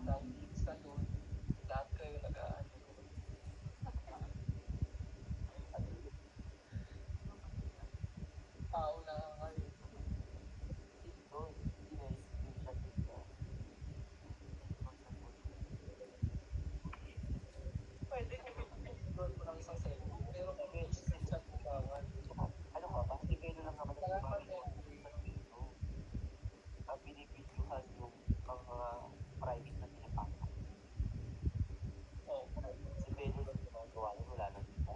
dahil sa doon, lahat kayo nag-aano. Tao na kayo. Dito, screenshot dito. Pwede kung doon mo lang isang cellphone, pero kung screenshot mo bawal. Ano ka ba? Hindi kayo lang naman Kaya pa dito. Ang binibidyohan yung mga private na pinapasok. Oo. Si Pedro lang ginagawa niya, wala na dito.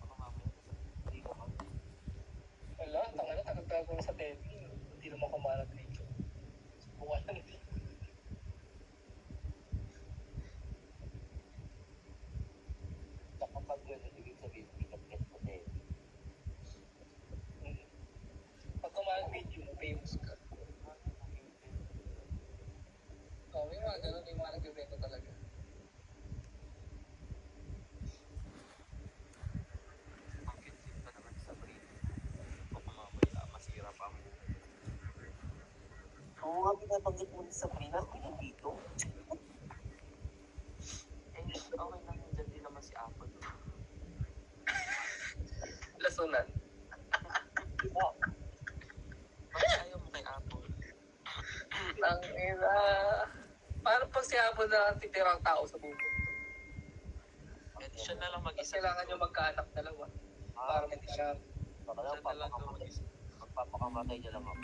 Baka mamaya, hindi ka mag... Wala, tanga na, tagagago na sa TV. Hindi naman kumalat dito. Subukan lang dito. Kapag yun, ibig sabihin, hindi ka get mo din. Pag kumalat video mo, famous ka. Oo, may mga ganun, may mga nag-evento talaga. Ang kinsin pa naman sa breed. Baka mamaya, masira pa mo. Oo nga, pinabanggit mo sa Sabrina, hindi dito. Eh, okay lang yun, dyan din naman si Apple. Lasunan. Diba? Bakit ayaw mo kay Apple? Nang ina. Parang pag siyabo na titirang tao sa bubo. Eh, di siya na lang Mas mag-isa. kailangan nyo magkaanak dalawa. Para hindi siya Baka lang, Siya na lang daw mag-isa. magpapakamatay niya lang ako.